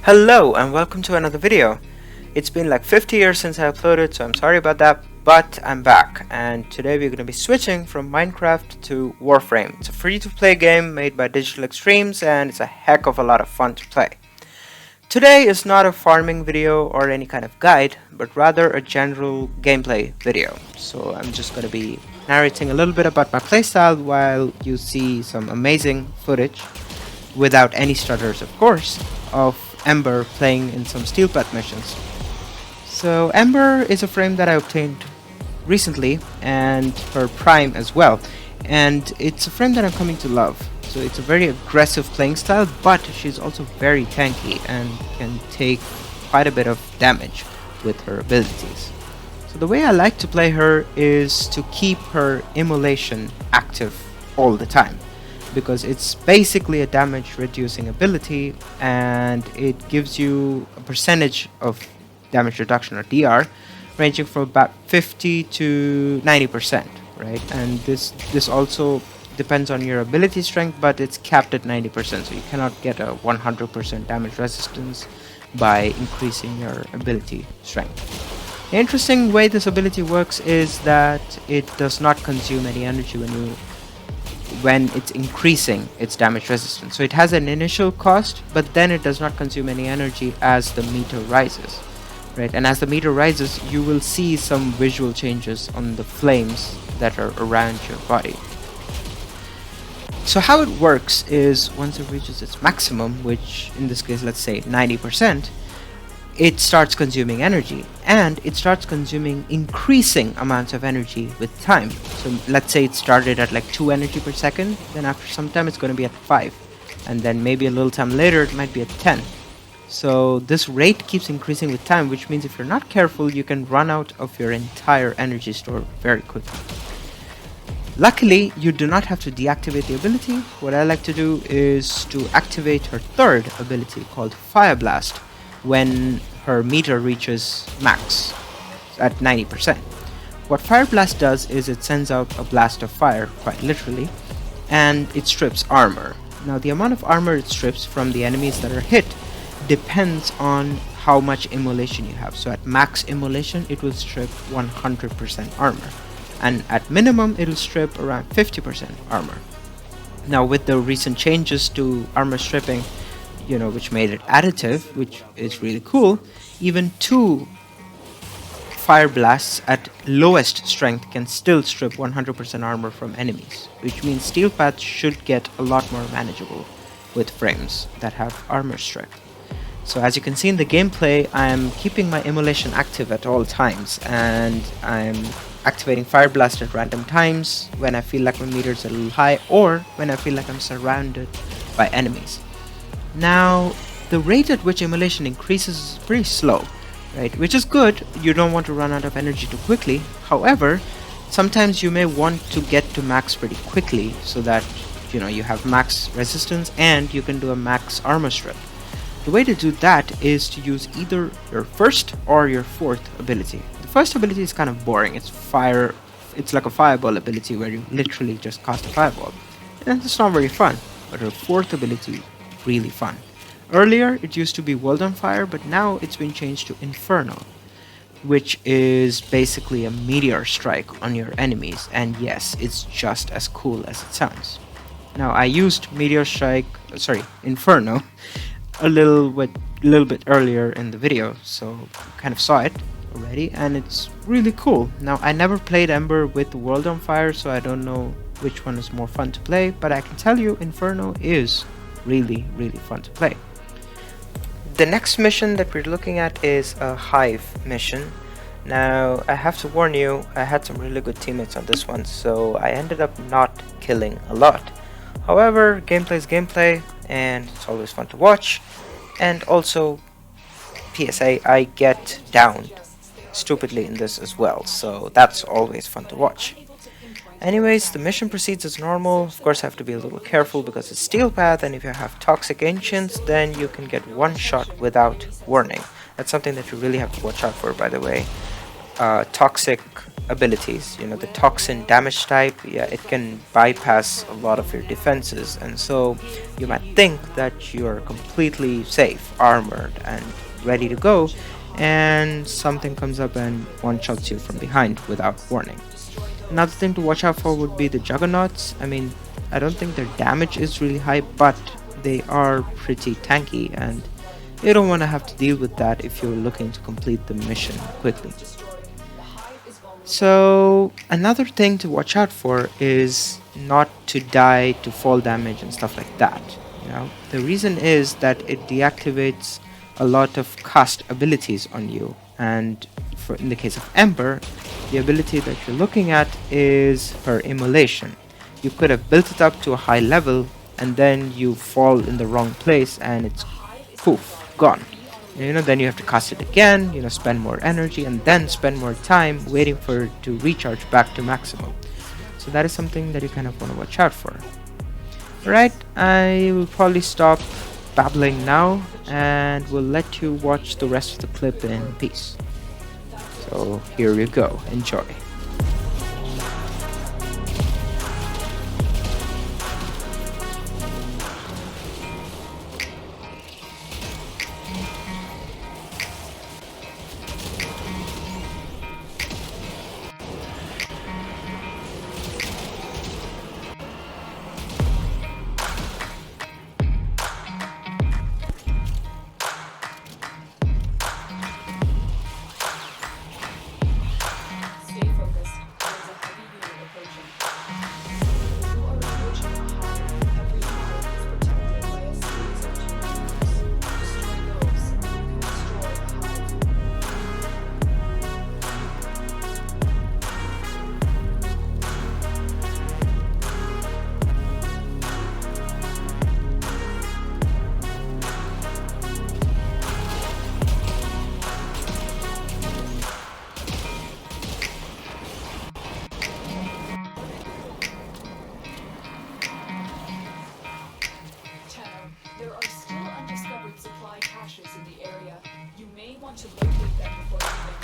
Hello and welcome to another video. It's been like 50 years since I uploaded, so I'm sorry about that, but I'm back, and today we're going to be switching from Minecraft to Warframe. It's a free-to-play game made by Digital Extremes, and it's a heck of a lot of fun to play. Today is not a farming video or any kind of guide, but rather a general gameplay video. So I'm just going to be narrating a little bit about my playstyle while you see some amazing footage, without any stutters of course, of Ember playing in some steel path missions. So Ember is a frame that I obtained recently, and her prime as well, and it's a frame that I'm coming to love. So it's a very aggressive playing style, but she's also very tanky and can take quite a bit of damage with her abilities. So the way I like to play her is to keep her immolation active all the time, because it's basically a damage reducing ability, and it gives you a percentage of damage reduction, or DR, ranging from about 50 to 90%, right? And this also depends on your ability strength, but it's capped at 90%, so you cannot get a 100% damage resistance by increasing your ability strength. The interesting way this ability works is that it does not consume any energy when it's increasing its damage resistance. So it has an initial cost, but then it does not consume any energy as the meter rises, right? And as the meter rises, you will see some visual changes on the flames that are around your body. So how it works is, once it reaches its maximum, which in this case let's say 90%, it starts consuming energy, and it starts consuming increasing amounts of energy with time. So let's say it started at like 2 energy per second, then after some time it's going to be at 5, and then maybe a little time later it might be at 10. So this rate keeps increasing with time, which means if you're not careful, you can run out of your entire energy store very quickly. Luckily, you do not have to deactivate the ability. What I like to do is to activate her third ability, called Fire Blast, when her meter reaches max at 90%. What Fire Blast does is it sends out a blast of fire, quite literally, and it strips armor. Now the amount of armor it strips from the enemies that are hit depends on how much immolation you have. So at max immolation it will strip 100% armor, and at minimum it will strip around 50% armor. Now with the recent changes to armor stripping, which made it additive, which is really cool, even 2 fire blasts at lowest strength can still strip 100% armor from enemies, which means steel paths should get a lot more manageable with frames that have armor strength. So as you can see in the gameplay, I'm keeping my immolation active at all times, and I'm activating Fire Blast at random times when I feel like my meter is a little high, or when I feel like I'm surrounded by enemies. Now, the rate at which immolation increases is pretty slow, right? Which is good. You don't want to run out of energy too quickly. However, sometimes you may want to get to max pretty quickly, so that you have max resistance and you can do a max armor strip. The way to do that is to use either your first or your fourth ability. The first ability is kind of boring. It's like a fireball ability where you literally just cast a fireball, and it's not very fun. But her fourth ability, really fun. Earlier it used to be World on Fire, but now it's been changed to Inferno, which is basically a meteor strike on your enemies, and yes, it's just as cool as it sounds. Now I used Inferno a little bit earlier in the video, so you kind of saw it already, and it's really cool. Now I never played Ember with World on Fire, so I don't know which one is more fun to play, but I can tell you Inferno is really fun to play. The next mission that we're looking at is a hive mission. Now I have to warn you, I had some really good teammates on this one, so I ended up not killing a lot. However, gameplay is gameplay, and it's always fun to watch. And also, PSA, I get downed stupidly in this as well, so that's always fun to watch. Anyways, the mission proceeds as normal. Of course, I have to be a little careful because it's steel path, and if you have toxic ancients, then you can get one shot without warning. That's something that you really have to watch out for, by the way. Toxic abilities. You know, the toxin damage type, yeah, it can bypass a lot of your defenses, and so you might think that you're completely safe, armored, and ready to go, and something comes up and one shots you from behind without warning. Another thing to watch out for would be the juggernauts. I mean, I don't think their damage is really high, but they are pretty tanky, and you don't want to have to deal with that if you're looking to complete the mission quickly. So another thing to watch out for is not to die to fall damage and stuff like that. You know, the reason is that it deactivates a lot of cast abilities on you, and for in the case of Ember, the ability that you're looking at is her immolation. You could have built it up to a high level, and then you fall in the wrong place, and it's poof, gone. You know, then you have to cast it again, you know, spend more energy, and then spend more time waiting for it to recharge back to maximum. So that is something that you kind of want to watch out for. Right, I will probably stop babbling now, and will let you watch the rest of the clip in peace. So here you go, enjoy. Stay focused. There's a heavy unit approaching. You are approaching a hive. Every hive is protected by a series of generators. Destroy those, and you can destroy the hive. There are still undiscovered supply caches in the area. You may want to locate them before leaving.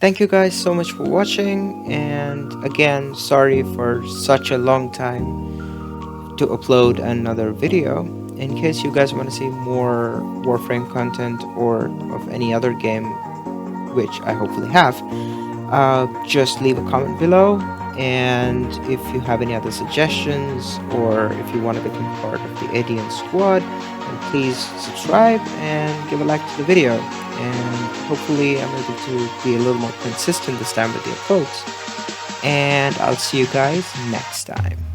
Thank you guys so much for watching, and again, sorry for such a long time to upload another video. In case you guys want to see more Warframe content or of any other game, which I hopefully have, just leave a comment below. And if you have any other suggestions, or if you want to become part of the Adian squad, then please subscribe and give a like to the video. And hopefully I'm able to be a little more consistent this time with the uploads. And I'll see you guys next time.